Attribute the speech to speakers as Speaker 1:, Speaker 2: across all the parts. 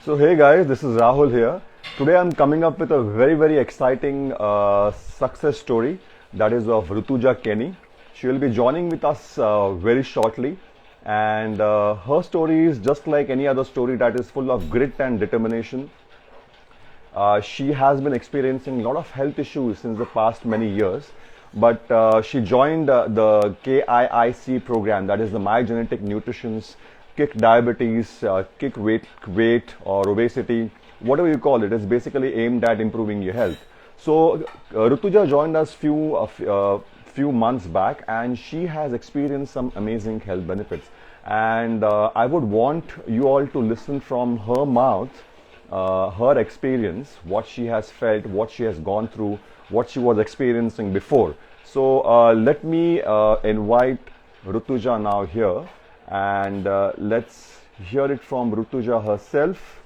Speaker 1: So hey guys, this is Rahul here. Today I'm coming up with a very exciting success story that is of Rutuja Kenny. She will be joining with us very shortly, and her story is just like any other story that is full of grit and determination. She has been experiencing a lot of health issues since the past many years, but she joined the KIIC program, that is the My Genetic Nutrition's Kick Diabetes, Kick weight or obesity, whatever you call it. It's basically aimed at improving your health. So Rutuja joined us few months back, and she has experienced some amazing health benefits. And I would want you all to listen from her mouth her experience, what she has felt, what she has gone through, what she was experiencing before. So let me invite Rutuja now here, and let's hear it from Rutuja herself.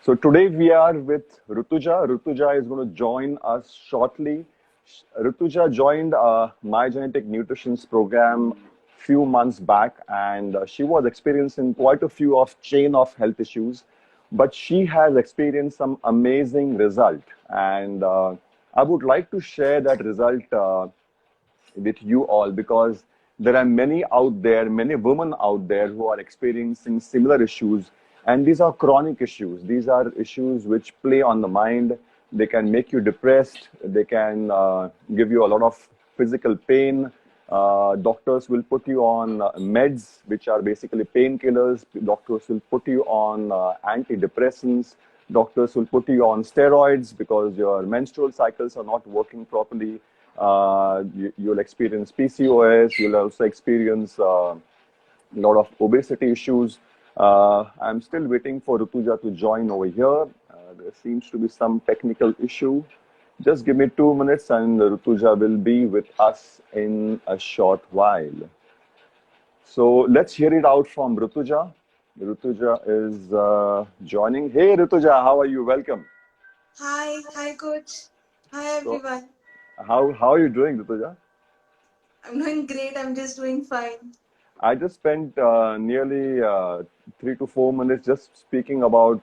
Speaker 1: So today we are with Rutuja. Rutuja is going to join us shortly. Rutuja joined My Genetic Nutrition's program few months back, and she was experiencing quite a few of chain of health issues, but she has experienced some amazing result, and I would like to share that result with you all, because there are many out there, many women out there who are experiencing similar issues. And these are chronic issues. These are issues which play on the mind. They can make you depressed. They can give you a lot of physical pain. Doctors will put you on meds, which are basically painkillers. Doctors will put you on antidepressants. Doctors will put you on steroids because your menstrual cycles are not working properly. You'll experience PCOS. You'll also experience a lot of obesity issues. I'm still waiting for Rutuja to join over here. There seems to be some technical issue. Just give me 2 minutes and Rutuja will be with us in a short while. So let's hear it out from Rutuja. Rutuja is joining. Hey Rutuja, how are you? Welcome.
Speaker 2: Hi, coach. Hi,
Speaker 1: So
Speaker 2: everyone.
Speaker 1: how are you doing, Rutuja?
Speaker 2: I'm doing great. I'm just doing fine.
Speaker 1: I just spent nearly 3 to 4 minutes just speaking about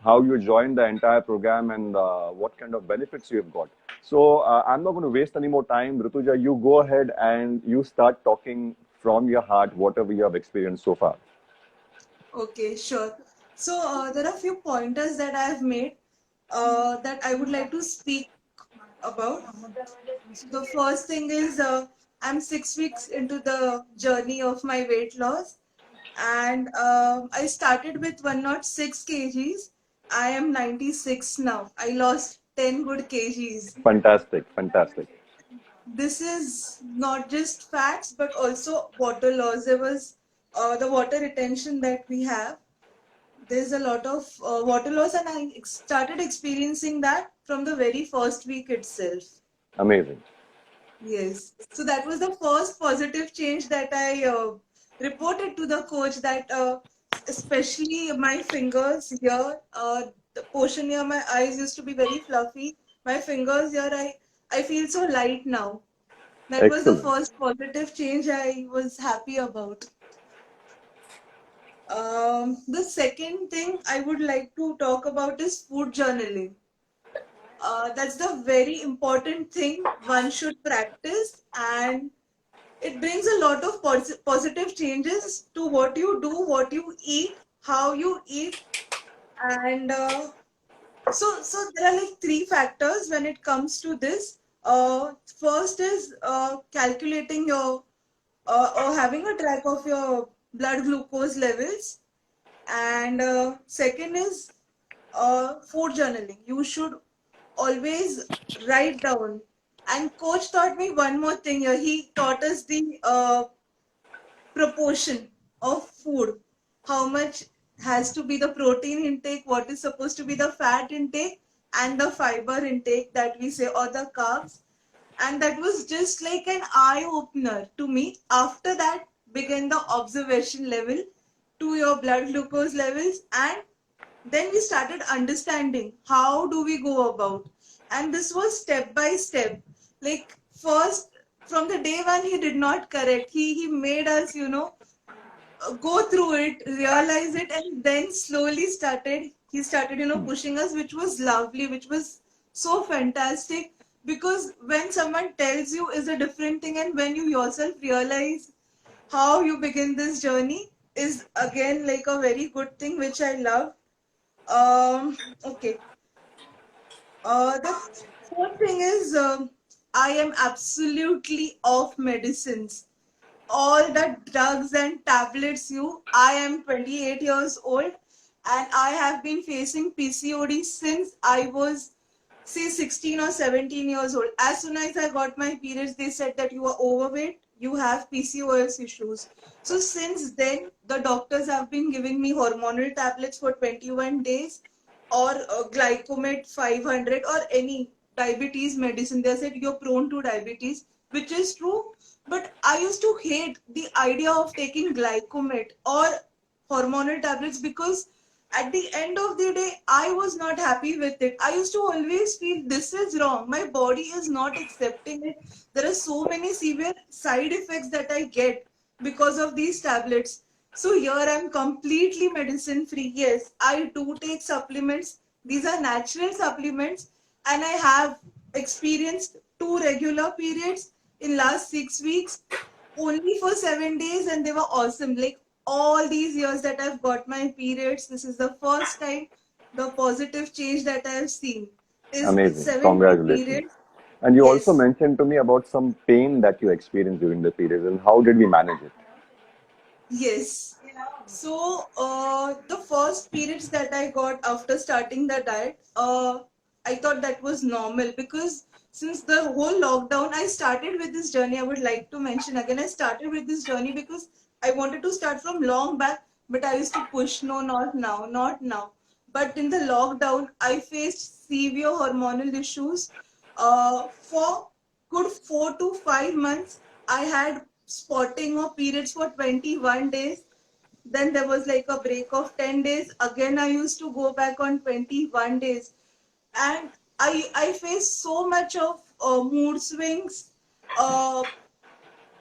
Speaker 1: how you joined the entire program and what kind of benefits you have got. So I'm not going to waste any more time. Rutuja, you go ahead and you start talking from your heart, whatever you have experienced so far.
Speaker 2: Okay, sure. So, there are a few pointers that I have made that I would like to speak about. So, the first thing is I'm 6 weeks into the journey of my weight loss, and I started with 106 kgs. I am 96 now. I lost 10 good kgs.
Speaker 1: Fantastic, fantastic.
Speaker 2: This is not just fats but also water loss. There was the water retention that we have. There's a lot of water loss, and I started experiencing that from the very first week itself.
Speaker 1: Amazing.
Speaker 2: Yes. So that was the first positive change that I reported to the coach, that especially my fingers here, the portion near my eyes used to be very fluffy. My fingers here, I feel so light now. That was the
Speaker 1: Excellent.
Speaker 2: first positive change I was happy about. The second thing I would like to talk about is food journaling. That's the very important thing one should practice, and it brings a lot of positive changes to what you do, what you eat, how you eat, and so there are like three factors when it comes to this. First is calculating your or having a track of your blood glucose levels, and second is food journaling. You should always write down. And coach taught me one more thing here. He taught us the proportion of food, how much has to be the protein intake, what is supposed to be the fat intake, and the fiber intake that we say, or the carbs. And that was just like an eye opener to me. After that began the observation level to your blood glucose levels and Then we started understanding how do we go about, and this was step by step. Like first, from the day one, he did not correct. He made us, go through it, realize it, and then slowly he started, pushing us, which was lovely, which was so fantastic. Because when someone tells you is a different thing, and when you yourself realize how you begin this journey is again like a very good thing, which I love. Okay. The fourth thing is I am absolutely off medicines. All the drugs and tablets I am 28 years old and I have been facing PCOD since I was say 16 or 17 years old. As soon as I got my periods, they said that you are overweight, you have PCOS issues. So since then, the doctors have been giving me hormonal tablets for 21 days or glycomet 500 or any diabetes medicine. They said you're prone to diabetes, which is true. But I used to hate the idea of taking glycomet or hormonal tablets because at the end of the day, I was not happy with it. I used to always feel this is wrong. My body is not accepting it. There are so many severe side effects that I get because of these tablets. So here I'm completely medicine free. Yes, I do take supplements. These are natural supplements and I have experienced two regular periods in last 6 weeks only for 7 days and they were awesome. Like all these years that I've got my periods, this is the first time the positive change that I've seen is
Speaker 1: Amazing.
Speaker 2: 7 day
Speaker 1: Congratulations.
Speaker 2: periods.
Speaker 1: And you also
Speaker 2: Yes,
Speaker 1: mentioned to me about some pain that you experienced during the period, and how did we manage it?
Speaker 2: yes. So the first periods that I got after starting the diet, I thought that was normal because since the whole lockdown, I started with this journey. I would like to mention again, I started with this journey because I wanted to start from long back, but I used to push, no, not now, not now. But in the lockdown, I faced severe hormonal issues. For good 4 to 5 months, I had spotting or periods for 21 days. Then there was like a break of 10 days. Again, I used to go back on 21 days. And I faced so much of mood swings, uh,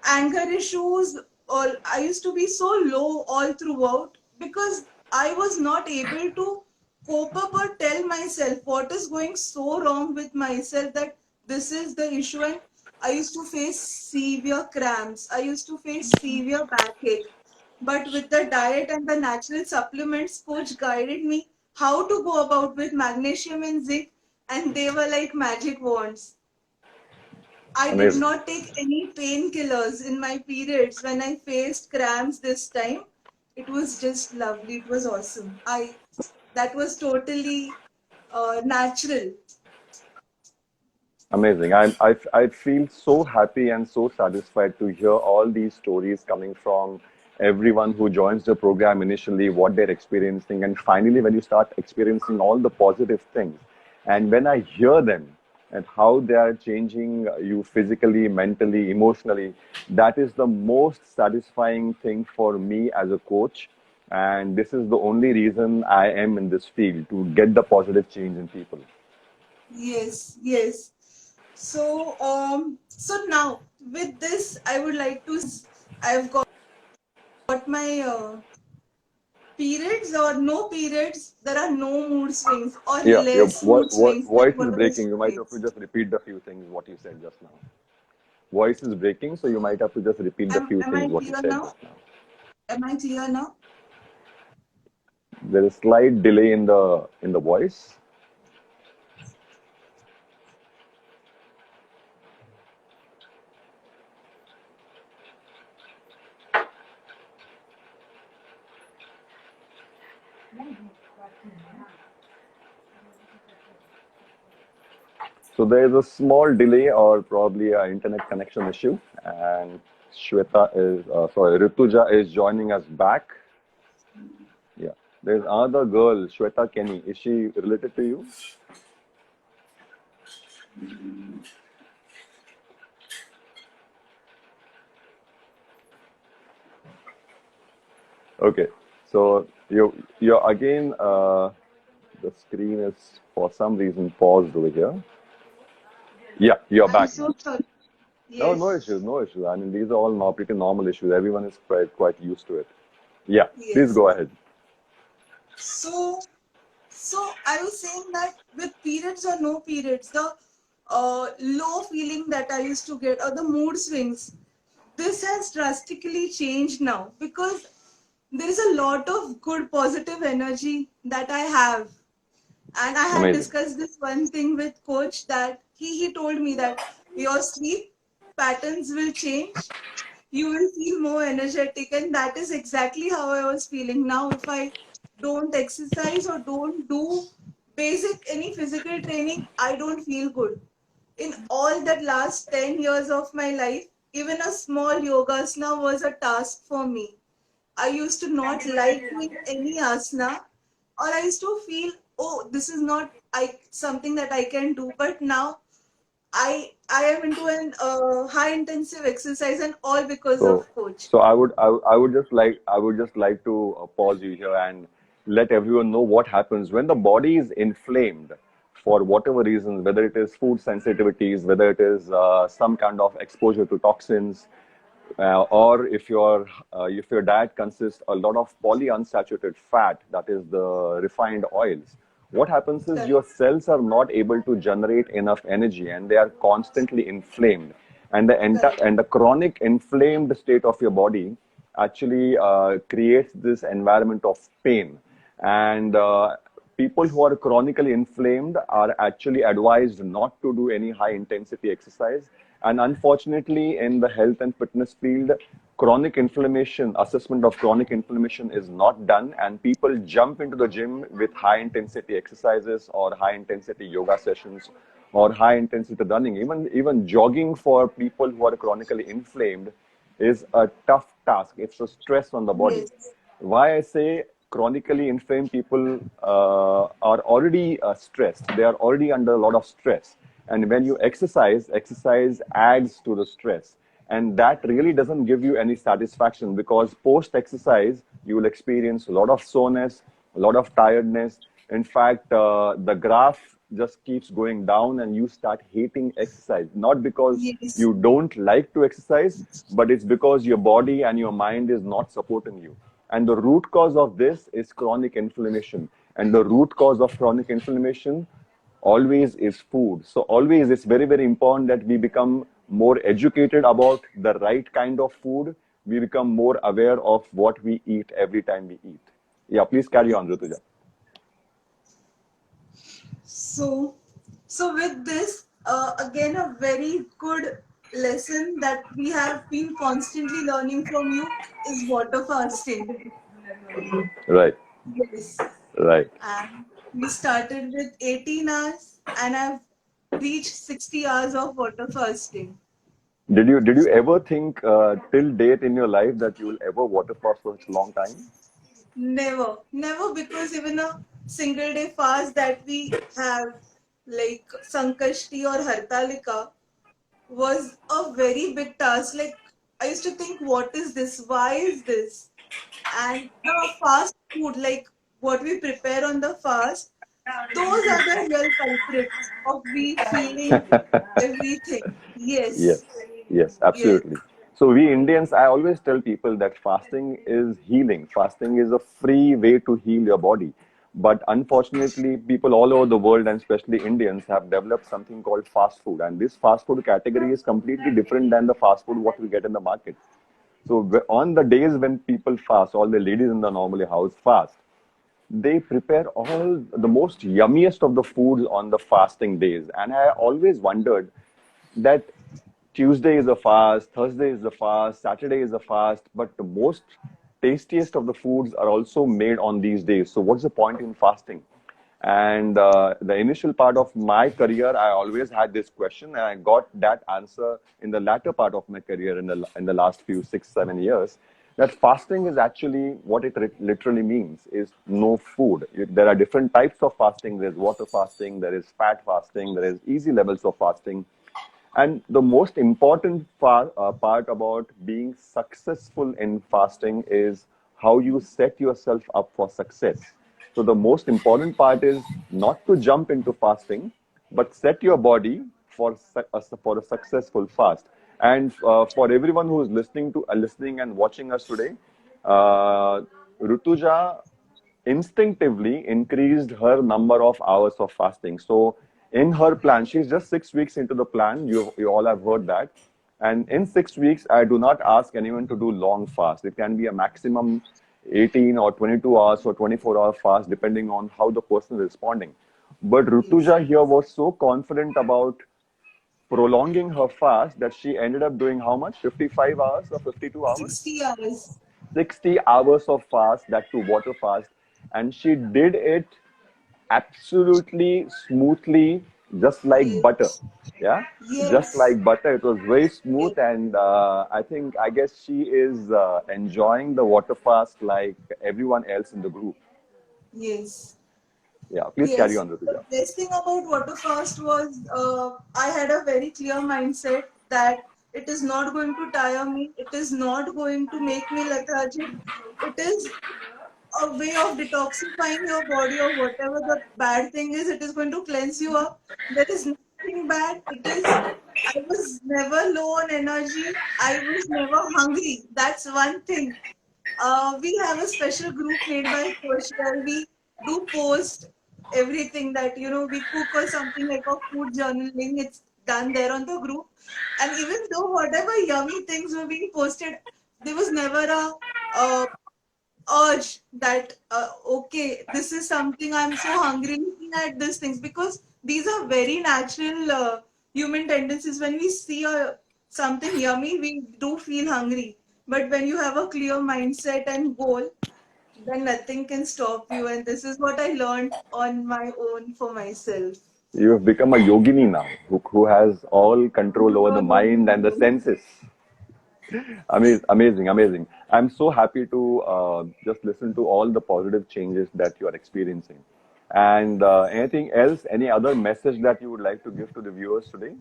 Speaker 2: anger issues, or I used to be so low all throughout because I was not able to cope up or tell myself what is going so wrong with myself that this is the issue. And I used to face severe cramps. I used to face severe backache. But with the diet and the natural supplements, coach guided me how to go about with magnesium and zinc, and they were like magic wands. I did
Speaker 1: Amazing.
Speaker 2: not take any painkillers in my periods when I faced cramps this time. It was just lovely. It was awesome. That was totally natural.
Speaker 1: Amazing. I feel so happy and so satisfied to hear all these stories coming from everyone who joins the program initially, what they're experiencing, and finally, when you start experiencing all the positive things. And when I hear them and how they are changing you physically, mentally, emotionally, that is the most satisfying thing for me as a coach. And this is the only reason I am in this field to get the positive change in people.
Speaker 2: Yes, yes. So now with this, I would like to I've got my periods or no periods. There are no mood swings or
Speaker 1: Yeah, your
Speaker 2: less mood swings than
Speaker 1: voice is
Speaker 2: what I
Speaker 1: breaking.
Speaker 2: used
Speaker 1: You
Speaker 2: to
Speaker 1: might have to
Speaker 2: face.
Speaker 1: just repeat the few things what you said just now. Voice is breaking, so you might have to just repeat the few
Speaker 2: Am
Speaker 1: things
Speaker 2: I
Speaker 1: what you
Speaker 2: clear
Speaker 1: said
Speaker 2: now?
Speaker 1: just now.
Speaker 2: Am I clear now?
Speaker 1: There is slight delay in the voice. So there is a small delay or probably an internet connection issue. And Rituja is joining us back. Yeah. There's another girl, Shweta Kenny. Is she related to you? Okay. So you're again The screen is for some reason paused over here. Yeah, you're
Speaker 2: I'm
Speaker 1: back
Speaker 2: so
Speaker 1: now.
Speaker 2: sorry.
Speaker 1: No, no
Speaker 2: Yes,
Speaker 1: issues, no issues. I mean, these are all now pretty normal issues. Everyone is quite used to it. Yeah, please
Speaker 2: yes.
Speaker 1: go ahead.
Speaker 2: So, so I was saying that with periods or no periods, the low feeling that I used to get or the mood swings, this has drastically changed now because there is a lot of good positive energy that I have. And I had
Speaker 1: Amazing.
Speaker 2: discussed this one thing with coach that he told me that your sleep patterns will change. You will feel more energetic, and that is exactly how I was feeling. Now, if I don't exercise or don't do basic any physical training, I don't feel good. In all that last 10 years of my life, even a small yoga asana was a task for me. I used to not like doing any asana, or I used to feel, oh, this is not something that I can do. But now I am into an high intensive exercise, and all because
Speaker 1: So,
Speaker 2: of coach.
Speaker 1: so I would just like to pause you here and let everyone know what happens when the body is inflamed for whatever reasons, whether it is food sensitivities, whether it is some kind of exposure to toxins, or if your diet consists a lot of polyunsaturated fat, that is the refined oils. What happens is
Speaker 2: Correct.
Speaker 1: your cells are not able to generate enough energy, and they are constantly inflamed.
Speaker 2: Correct.
Speaker 1: And the chronic inflamed state of your body actually creates this environment of pain. And people who are chronically inflamed are actually advised not to do any high intensity exercise. And unfortunately, in the health and fitness field, chronic inflammation, assessment of chronic inflammation is not done, and people jump into the gym with high intensity exercises or high intensity yoga sessions or high intensity running. Even jogging for people who are chronically inflamed is a tough task. It's a stress on the body.
Speaker 2: Yes.
Speaker 1: Why I say chronically inflamed people are already stressed. They are already under a lot of stress. And when you exercise adds to the stress. And that really doesn't give you any satisfaction because post exercise, you will experience a lot of soreness, a lot of tiredness. In fact, the graph just keeps going down and you start hating exercise. Not because
Speaker 2: Yes.
Speaker 1: you don't like to exercise, but it's because your body and your mind is not supporting you. And the root cause of this is chronic inflammation. And the root cause of chronic inflammation always is food. So always it's very important that we become more educated about the right kind of food. We become more aware of what we eat every time we eat. Yeah, please carry on, Rituja.
Speaker 2: So, so with this, again, a very good lesson that we have been constantly learning from you is water fasting.
Speaker 1: Right,
Speaker 2: Yes.
Speaker 1: right.
Speaker 2: And we started with 18 hours, and I've reached 60 hours of water fasting.
Speaker 1: Did you ever think till date in your life that you will ever water fast for such a long time?
Speaker 2: Never, never, because even a single day fast that we have, like Sankashti or Hartalika, was a very big task. Like, I used to think, what is this? Why is this? And the fast food, like what we prepare on the fast, those are the real culprits of we feeling everything.
Speaker 1: Yes,
Speaker 2: Yes,
Speaker 1: yes,
Speaker 2: yes,
Speaker 1: absolutely. So we Indians, I always tell people that fasting is healing. Fasting is a free way to heal your body. But unfortunately, people all over the world, and especially Indians, have developed something called fast food. And this fast food category is completely different than the fast food what we get in the market. So on the days when people fast, all the ladies in the normally house fast, they prepare all the most yummiest of the foods on the fasting days. And I always wondered that Tuesday is a fast, Thursday is a fast, Saturday is a fast, but the most tastiest of the foods are also made on these days. So what's the point in fasting? And the initial part of my career, I always had this question, and I got that answer in the latter part of my career in the last few 6 7 years. That fasting is actually what it literally means is no food. There are different types of fasting. There's water fasting, there is fat fasting, there is easy levels of fasting. And the most important part about being successful in fasting is how you set yourself up for success. So the most important part is not to jump into fasting, but set your body for a successful fast. And for everyone who is listening and watching us today, uh, Rutuja instinctively increased her number of hours of fasting. So in her plan, she's just 6 weeks into the plan. You all have heard that. And in 6 weeks, I do not ask anyone to do long fast. It can be a maximum 18 or 22 hours or 24-hour fast, depending on how the person is responding. But
Speaker 2: Yes.
Speaker 1: Rutuja here was so confident about prolonging her fast that she ended up doing how much? 55 hours or 52 hours?
Speaker 2: 60 hours.
Speaker 1: 60 hours of fast, that too water fast. And she did it absolutely smoothly, just like butter.
Speaker 2: Yes.
Speaker 1: Yeah, just
Speaker 2: Yes.
Speaker 1: like butter. It was very
Speaker 2: Yes.
Speaker 1: smooth, and I guess she is enjoying the water fast like everyone else in the group.
Speaker 2: Yes.
Speaker 1: Yeah, please carry
Speaker 2: Yes,
Speaker 1: on,
Speaker 2: the
Speaker 1: Rituja.
Speaker 2: best thing about Waterfast was I had a very clear mindset that it is not going to tire me, it is not going to make me lethargic. It is a way of detoxifying your body or whatever the bad thing is, it is going to cleanse you up. There is nothing bad. I was never low on energy. I was never hungry. That's one thing. We have a special group made by Coach where we do post everything that we cook or something like a food journaling. It's done there on the group, and even though whatever yummy things were being posted, there was never a urge that okay, this is something I'm so hungry looking at these things, because these are very natural human tendencies. When we see something yummy, we do feel hungry, but when you have a clear mindset and goal, then nothing can stop you. And this is what I learned on my own for myself.
Speaker 1: You have become a yogini now, who has all control over
Speaker 2: No,
Speaker 1: the
Speaker 2: no,
Speaker 1: mind
Speaker 2: no,
Speaker 1: and the
Speaker 2: no.
Speaker 1: senses. Amazing, amazing, amazing. I'm so happy to just listen to all the positive changes that you are experiencing. And anything else, any other message that you would like to give to the viewers today?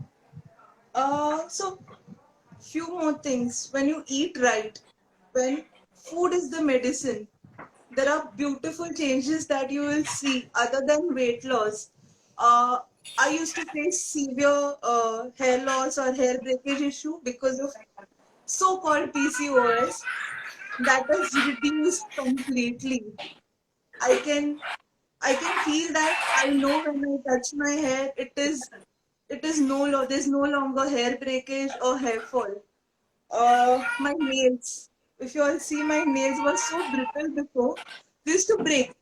Speaker 2: So few more things. When you eat right, when food is the medicine, there are beautiful changes that you will see other than weight loss. Uh, I used to face severe hair loss or hair breakage issue because of so-called PCOS. That has reduced completely. I can I can feel that. I know when I touch my hair, it is there's no longer hair breakage or hair fall. My nails. If you all see, my nails were so brittle before. They used to break.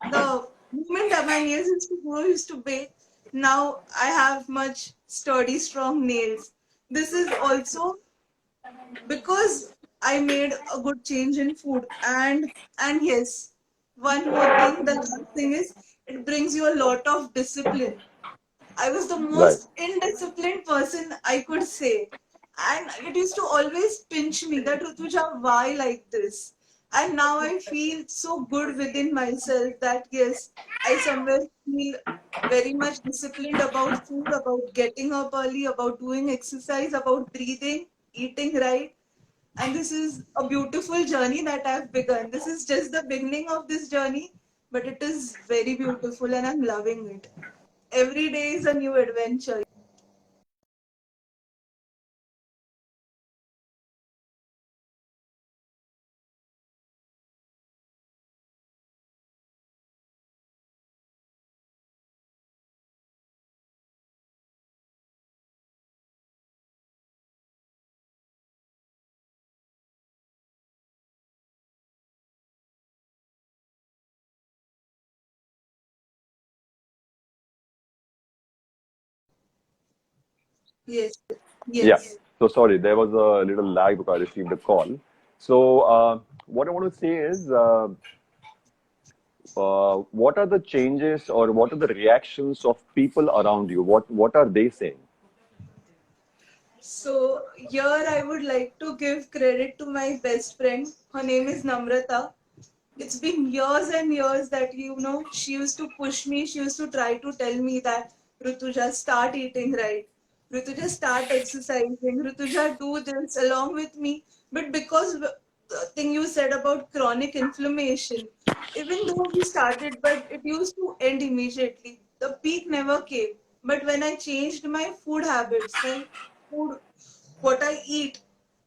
Speaker 2: The moment that my nails used to grow, used to break. Now I have much sturdy, strong nails. This is also because I made a good change in food. And yes, one more thing. The last thing is it brings you a lot of discipline. I was the
Speaker 1: Right.
Speaker 2: most indisciplined person I could say. And it used to always pinch me that Rutuja, why like this? And now I feel so good within myself that yes, I somewhere feel very much disciplined about food, about getting up early, about doing exercise, about breathing, eating right. And this is a beautiful journey that I've begun. This is just the beginning of this journey, but it is very beautiful and I'm loving it. Every day is a new adventure. Yes,
Speaker 1: Yeah.
Speaker 2: yes.
Speaker 1: So sorry, there was a little lag because I received a call. So what I want to say is, what are the changes or what are the reactions of people around you? What are they saying?
Speaker 2: So here I would like to give credit to my best friend. Her name is Namrata. It's been years and years that she used to push me. She used to try to tell me that Rutuja, start eating right. Rutuja, start exercising. Rutuja, do this along with me. But because thing you said about chronic inflammation, even though we started, but it used to end immediately. The peak never came. But when I changed my food habits, my food, what I eat,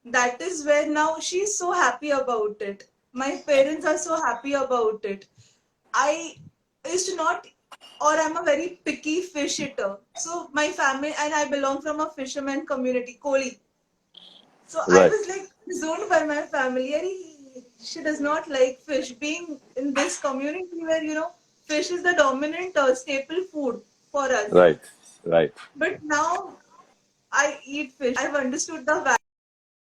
Speaker 2: that is where now she's so happy about it. My parents are so happy about it. I used to not, or I'm a very picky fish eater. So my family and I belong from a fisherman community, Koli. So I
Speaker 1: Right.
Speaker 2: was like zoned by my family. And she does not like fish. Being in this community where, fish is the dominant staple food for us.
Speaker 1: Right. Right.
Speaker 2: But now I eat fish. I've understood the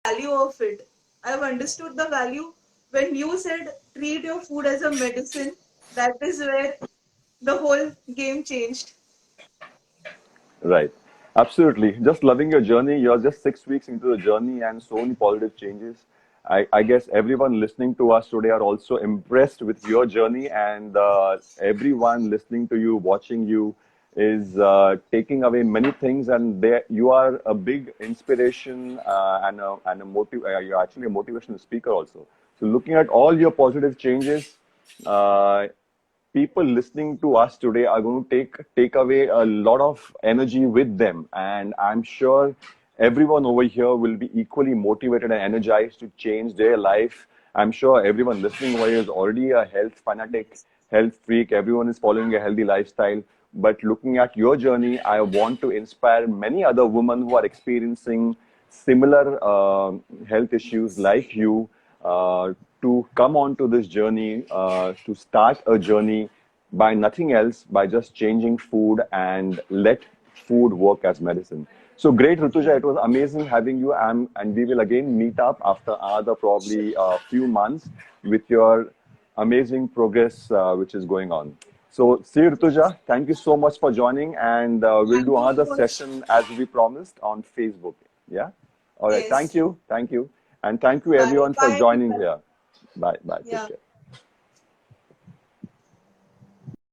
Speaker 2: value of it. I've understood the value when you said treat your food as a medicine. That is where the whole game changed.
Speaker 1: Right. Absolutely. Just loving your journey. You're just 6 weeks into the journey and so many positive changes. I guess everyone listening to us today are also impressed with your journey, and everyone listening to you, watching you, is taking away many things. And you are a big inspiration and a motive. You're actually a motivational speaker also. So, looking at all your positive changes, uh, people listening to us today are going to take away a lot of energy with them, and I'm sure everyone over here will be equally motivated and energized to change their life. I'm sure everyone listening over here is already a health fanatic, health freak. Everyone is following a healthy lifestyle, but looking at your journey, I want to inspire many other women who are experiencing similar health issues like you, uh, to come onto this journey, to start a journey by nothing else, by just changing food and let food work as medicine. So great, Rutuja. It was amazing having you. And we will again meet up after other probably a few months with your amazing progress which is going on. So, see you, Rutuja. Thank you so much for joining, and we'll
Speaker 2: Thank
Speaker 1: do
Speaker 2: you,
Speaker 1: another
Speaker 2: Coach.
Speaker 1: session as we promised on Facebook. Yeah. All right. Thank
Speaker 2: Yes.
Speaker 1: you. Thank you. And thank you
Speaker 2: Bye.
Speaker 1: everyone for
Speaker 2: Bye,
Speaker 1: joining
Speaker 2: everyone.
Speaker 1: here. Bye. Bye. Take
Speaker 2: Yeah.
Speaker 1: care.